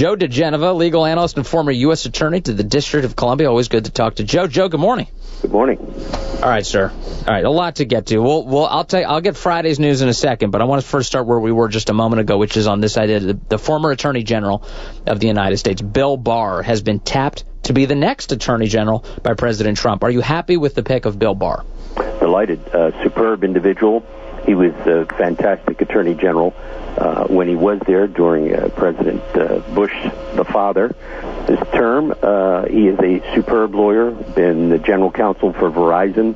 Joe diGenova, legal analyst and former U.S. attorney to the District of Columbia. Always good to talk to Joe. Joe, good morning. Good morning. All right, sir. All right, a lot to get to. I'll get Friday's news in a second, but I want to first start where we were just a moment ago, which is on this idea. The former Attorney General of the United States, Bill Barr, has been tapped to be the next Attorney General by President Trump. Are you happy with the pick of Bill Barr? Delighted. Superb individual. He was a fantastic Attorney General when he was there during President Bush, the father. His term, he is a superb lawyer, been the general counsel for Verizon,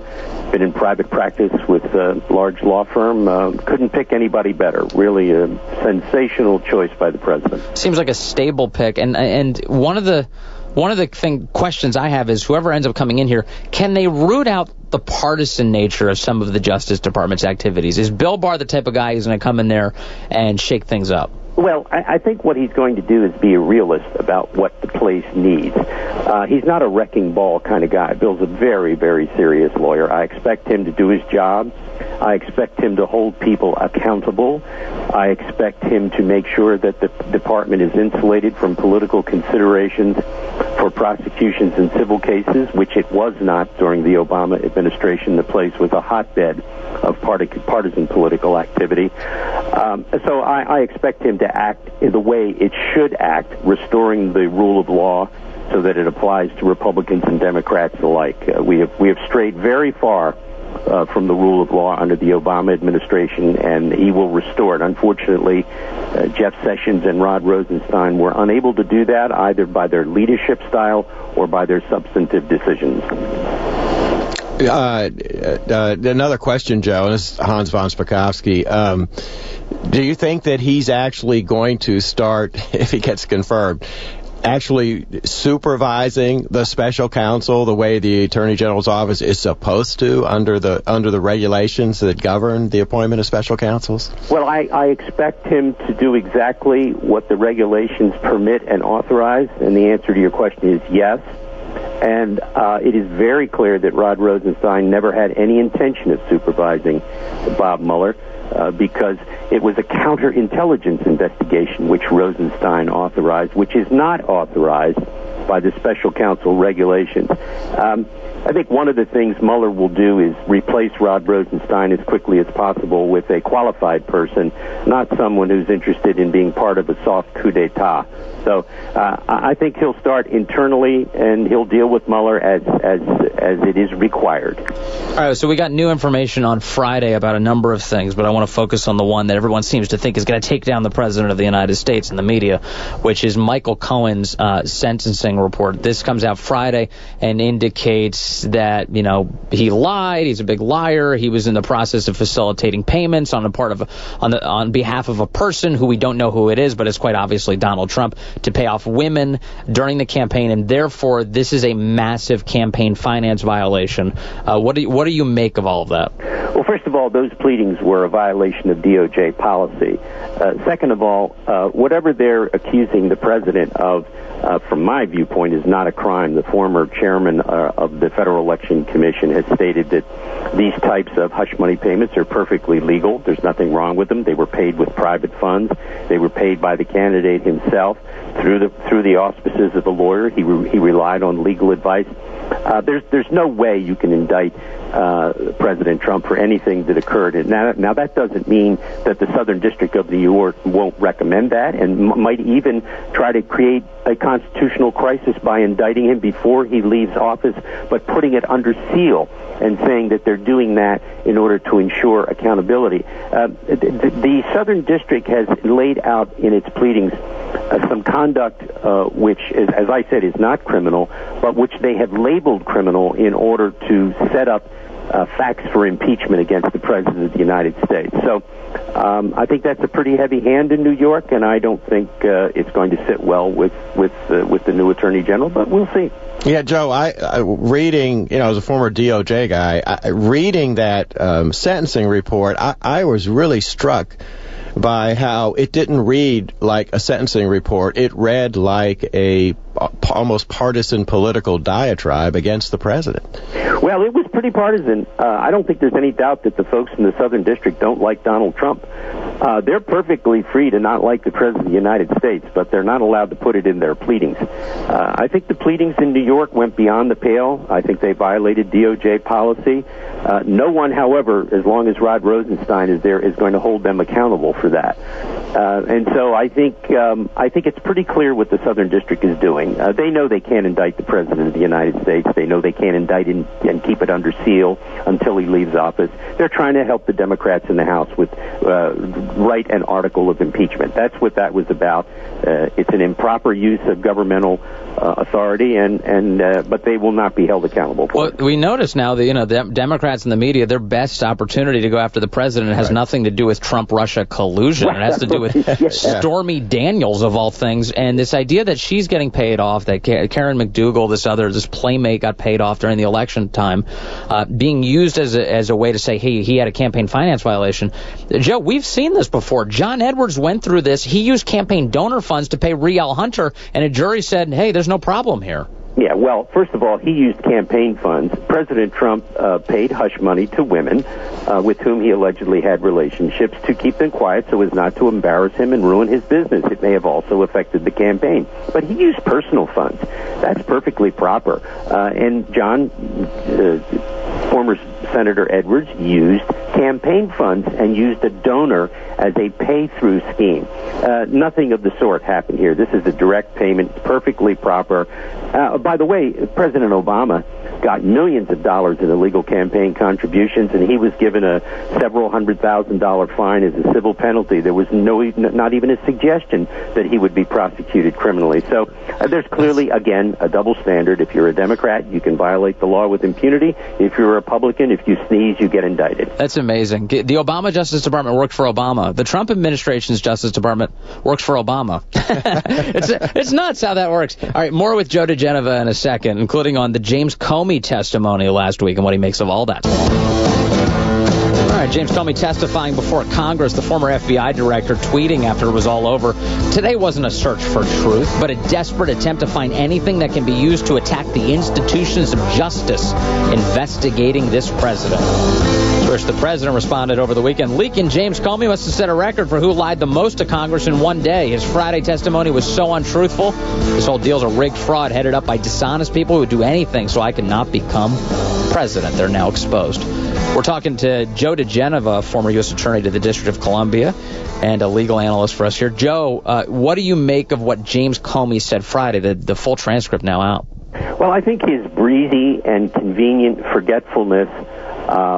been in private practice with a large law firm. Couldn't pick anybody better. Really a sensational choice by the president. Seems like a stable pick. And one of the questions I have is whoever ends up coming in here, can they root out the partisan nature of some of the Justice Department's activities? Is Bill Barr the type of guy who's going to come in there and shake things up? Well, I think what he's going to do is be a realist about what the place needs. He's not a wrecking ball kind of guy. Bill's a very, very serious lawyer. I expect him to do his job. I expect him to hold people accountable. I expect him to make sure that the department is insulated from political considerations for prosecutions in civil cases, which it was not during the Obama administration. The place was a hotbed of partisan political activity. So I expect him to act in the way it should act, restoring the rule of law so that it applies to Republicans and Democrats alike. We have strayed very far from the rule of law under the Obama administration, and he will restore it. Unfortunately, Jeff Sessions and Rod Rosenstein were unable to do that, either by their leadership style or by their substantive decisions. Another question, Joe, and this is Hans von Spakovsky. Do you think that he's actually going to start, if he gets confirmed, actually supervising the special counsel the way the Attorney General's office is supposed to under the regulations that govern the appointment of special counsels? Well, I expect him to do exactly what the regulations permit and authorize, and the answer to your question is yes. And it is very clear that Rod Rosenstein never had any intention of supervising Bob Mueller because it was a counterintelligence investigation which Rosenstein authorized, which is not authorized by the special counsel regulations. I think one of the things Mueller will do is replace Rod Rosenstein as quickly as possible with a qualified person, not someone who's interested in being part of a soft coup d'etat. So I think he'll start internally, and he'll deal with Mueller as it is required. All right, so we got new information on Friday about a number of things, but I want to focus on the one that everyone seems to think is going to take down the President of the United States in the media, which is Michael Cohen's sentencing report. This comes out Friday and indicates that, he lied, he's a big liar, he was in the process of facilitating payments on behalf of a person who we don't know who it is, but it's quite obviously Donald Trump, to pay off women during the campaign, and therefore this is a massive campaign finance violation. What do you make of all of that? Well, first of all, those pleadings were a violation of DOJ policy. Second of all, whatever they're accusing the president of, from my viewpoint, is not a crime. The former chairman of the Federal Election Commission has stated that these types of hush money payments are perfectly legal. There's nothing wrong with them. They were paid with private funds. They were paid by the candidate himself through the auspices of a lawyer. He relied on legal advice. There's no way you can indict President Trump for anything that occurred. And now that doesn't mean that the Southern District of New York won't recommend that and might even try to create a constitutional crisis by indicting him before he leaves office, but putting it under seal and saying that they're doing that in order to ensure accountability. The Southern District has laid out in its pleadings some conduct which, as I said, is not criminal, but which they have labeled criminal in order to set up facts for impeachment against the President of the United States. So I think that's a pretty heavy hand in New York, and I don't think it's going to sit well with the new Attorney General, but we'll see. Yeah, Joe, I reading, as a former DOJ guy, reading that sentencing report, I was really struck by how it didn't read like a sentencing report. It read like a almost partisan political diatribe against the president. Well, it was pretty partisan. I don't think there's any doubt that the folks in the Southern District don't like Donald Trump. They're perfectly free to not like the President of the United States, but they're not allowed to put it in their pleadings. I think the pleadings in New York went beyond the pale. I think they violated DOJ policy. No one, however, as long as Rod Rosenstein is there, is going to hold them accountable for that. And so I think it's pretty clear what the Southern District is doing. They know they can't indict the President of the United States. They know they can't indict him and keep it under seal until he leaves office. They're trying to help the Democrats in the House with write an article of impeachment. That's what that was about. It's an improper use of governmental authority, but they will not be held accountable for it. We notice now that the Democrats and the media, their best opportunity to go after the president has nothing to do with Trump-Russia collusion. It has to do with Stormy Daniels, of all things, and this idea that she's getting paid off, that Karen McDougal, this playmate, got paid off during the election time, being used as a way to say, hey, he had a campaign finance violation. Joe, we've seen this before. John Edwards went through this. He used campaign donor funds to pay Riel Hunter, and a jury said, hey, there's no problem here. Yeah, well, first of all, he used campaign funds. President Trump paid hush money to women with whom he allegedly had relationships to keep them quiet so as not to embarrass him and ruin his business. It may have also affected the campaign. But he used personal funds. That's perfectly proper. And John, former Senator Edwards, used campaign funds and used a donor as a pay-through scheme. Nothing of the sort happened here. This is a direct payment, perfectly proper. By the way, President Obama got millions of dollars in illegal campaign contributions, and he was given a several $100,000 fine as a civil penalty. There was not even a suggestion that he would be prosecuted criminally. So there's clearly, again, a double standard. If you're a Democrat, you can violate the law with impunity. If you're a Republican, if you sneeze, you get indicted. That's amazing. The Obama Justice Department worked for Obama. The Trump administration's Justice Department works for Obama. It's nuts how that works. All right, more with Joe diGenova in a second, including on the James Comey testimony last week and what he makes of all that. All right, James Comey testifying before Congress, the former FBI director tweeting after it was all over. Today wasn't a search for truth, but a desperate attempt to find anything that can be used to attack the institutions of justice investigating this president. To which the president responded over the weekend, leaking James Comey must have set a record for who lied the most to Congress in one day. His Friday testimony was so untruthful. This whole deal's a rigged fraud headed up by dishonest people who would do anything so I could not become president. They're now exposed. We're talking to Joe diGenova, former U.S. Attorney to the District of Columbia and a legal analyst for us here. Joe, what do you make of what James Comey said Friday, the full transcript now out? Well, I think his breezy and convenient forgetfulness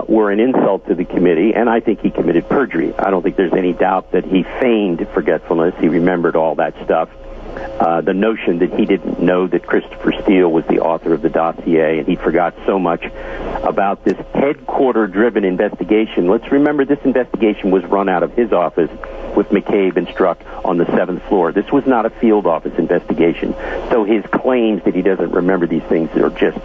were an insult to the committee, and I think he committed perjury. I don't think there's any doubt that he feigned forgetfulness. He remembered all that stuff. The notion that he didn't know that Christopher Steele was the author of the dossier, and he forgot so much about this headquarter-driven investigation. Let's remember this investigation was run out of his office with McCabe and Strzok on the 7th floor. This was not a field office investigation. So his claims that he doesn't remember these things are just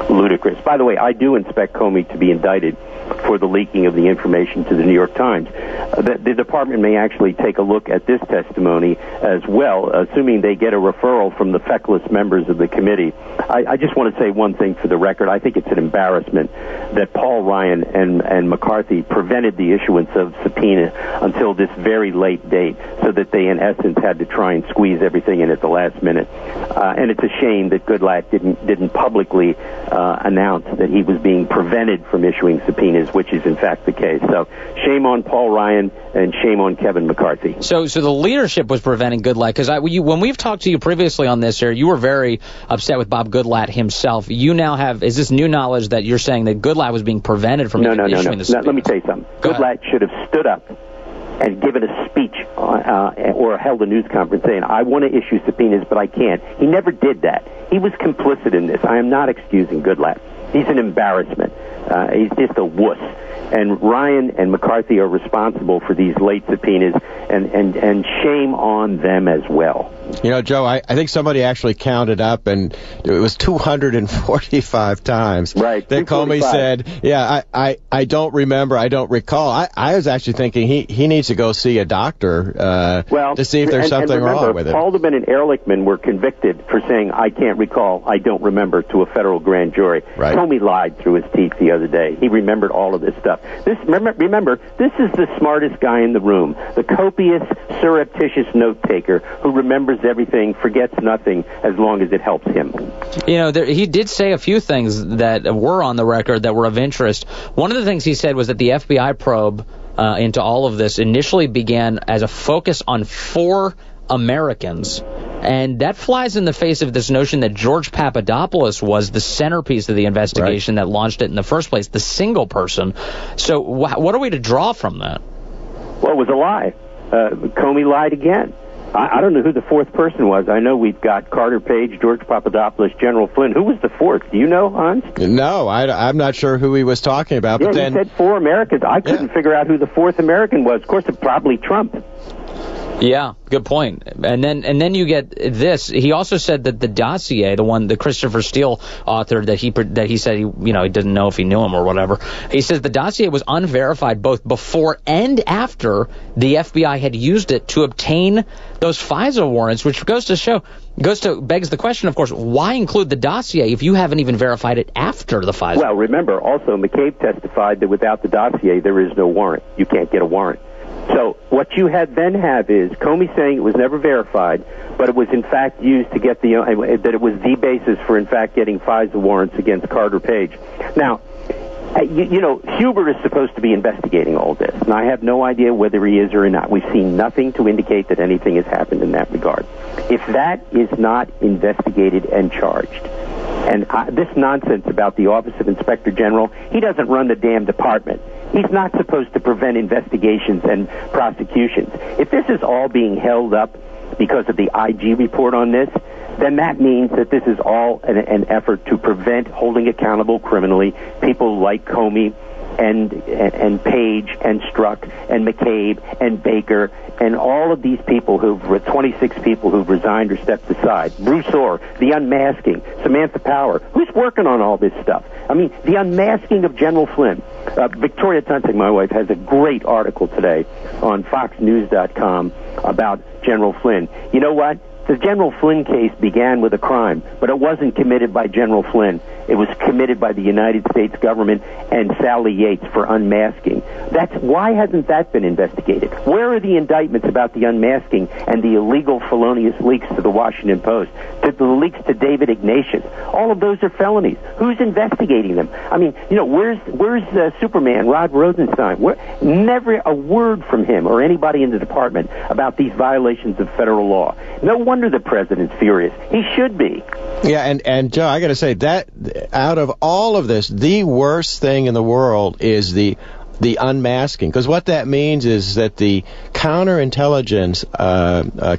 ludicrous. By the way, I do expect Comey to be indicted for the leaking of the information to the New York Times. The department may actually take a look at this testimony as well, assuming they get a referral from the feckless members of the committee. I just want to say one thing for the record. I think it's an embarrassment that Paul Ryan and McCarthy prevented the issuance of subpoena until this very late date, so that they, in essence, had to try and squeeze everything in at the last minute. And it's a shame that Goodlatte didn't publicly announce that he was being prevented from issuing subpoenas, which is in fact the case. So shame on Paul Ryan and shame on Kevin McCarthy. So the leadership was preventing Goodlatte, because when we've talked to you previously on this here, you were very upset with Bob Goodlatte himself. You now have, is this new knowledge that you're saying that Goodlatte was being prevented from issuing the subpoenas? Let me tell you something. Goodlatte should have stood up and given a speech or held a news conference saying, I want to issue subpoenas, but I can't. He never did that. He was complicit in this. I am not excusing Goodlatte. He's an embarrassment. He's just a wuss. And Ryan and McCarthy are responsible for these late subpoenas, and shame on them as well. You know, Joe, I think somebody actually counted up, and it was 245 times that Comey said, I don't remember, I don't recall. I was actually thinking he needs to go see a doctor to see if there's something wrong with it. Haldeman and Ehrlichman were convicted for saying, I can't recall, I don't remember, to a federal grand jury. Right. Comey lied through his teeth the other day. He remembered all of this stuff. Remember, this is the smartest guy in the room, the copious, surreptitious note-taker who remembers everything, forgets nothing, as long as it helps him. You know, he did say a few things that were on the record that were of interest. One of the things he said was that the FBI probe into all of this initially began as a focus on 4 Americans. And that flies in the face of this notion that George Papadopoulos was the centerpiece of the investigation that launched it in the first place, the single person. So what are we to draw from that? Well, it was a lie. Comey lied again. I don't know who the 4th person was. I know we've got Carter Page, George Papadopoulos, General Flynn. Who was the 4th? Do you know, Hans? No, I'm not sure who he was talking about. Yeah, but then he said 4 Americans. I couldn't figure out who the 4th American was. Of course, it's probably Trump. Yeah, good point. And then you get this. He also said that the dossier, the Christopher Steele author that he said he didn't know if he knew him or whatever. He says the dossier was unverified both before and after the FBI had used it to obtain those FISA warrants, which begs the question, of course, why include the dossier if you haven't even verified it after the FISA? Well, remember, also McCabe testified that without the dossier there is no warrant. You can't get a warrant. So what you then have is Comey saying it was never verified, but it was in fact used to get that it was the basis for in fact getting FISA warrants against Carter Page. Now, Huber is supposed to be investigating all this, and I have no idea whether he is or not. We've seen nothing to indicate that anything has happened in that regard. If that is not investigated and charged, and this nonsense about the Office of Inspector General, he doesn't run the damn department. He's not supposed to prevent investigations and prosecutions. If this is all being held up because of the IG report on this, then that means that this is all an effort to prevent holding accountable criminally people like Comey and Page and Strzok and McCabe and Baker and all of these people 26 people who've resigned or stepped aside. Bruce Orr, the unmasking, Samantha Power. Who's working on all this stuff? I mean, the unmasking of General Flynn. Victoria Tunting, my wife, has a great article today on FoxNews.com about General Flynn. You know what? The General Flynn case began with a crime, but it wasn't committed by General Flynn. It was committed by the United States government and Sally Yates for unmasking. Why hasn't that been investigated? Where are the indictments about the unmasking and the illegal felonious leaks to the Washington Post, to the leaks to David Ignatius? All of those are felonies. Who's investigating them? I mean, where's Superman, Rod Rosenstein? Never a word from him or anybody in the department about these violations of federal law. No wonder the president's furious. He should be. Yeah, and Joe, I got to say that out of all of this, the worst thing in the world is the unmasking, because what that means is that the counterintelligence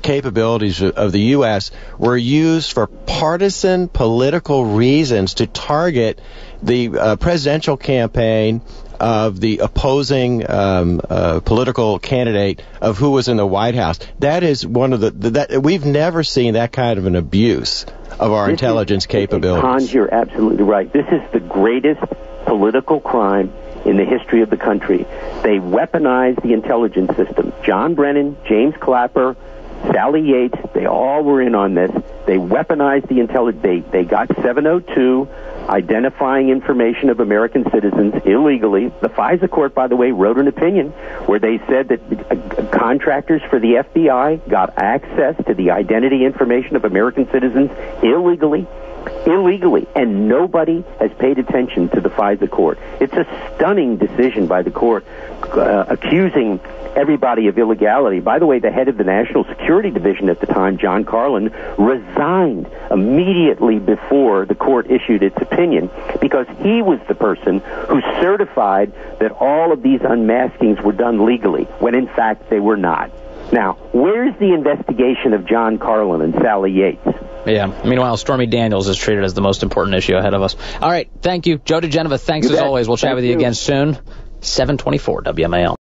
capabilities of the U.S. were used for partisan political reasons to target the presidential campaign of the opposing political candidate of who was in the White House. That is one of that we've never seen that kind of an abuse of our intelligence capabilities. Hans, you're absolutely right. This is the greatest political crime in the history of the country. They weaponized the intelligence system. John Brennan, James Clapper, Sally Yates, they all were in on this. They weaponized the intelligence. They got 702 identifying information of American citizens illegally. The FISA court, by the way, wrote an opinion where they said that contractors for the FBI got access to the identity information of American citizens illegally, and nobody has paid attention to the FISA court. It's a stunning decision by the court accusing everybody of illegality. By the way, the head of the National Security Division at the time, John Carlin, resigned immediately before the court issued its opinion because he was the person who certified that all of these unmaskings were done legally, when in fact they were not. Now, where's the investigation of John Carlin and Sally Yates? Yeah. Meanwhile, Stormy Daniels is treated as the most important issue ahead of us. All right. Thank you. Joe diGenova, thanks as always. We'll chat with you again soon. 724 WMAL.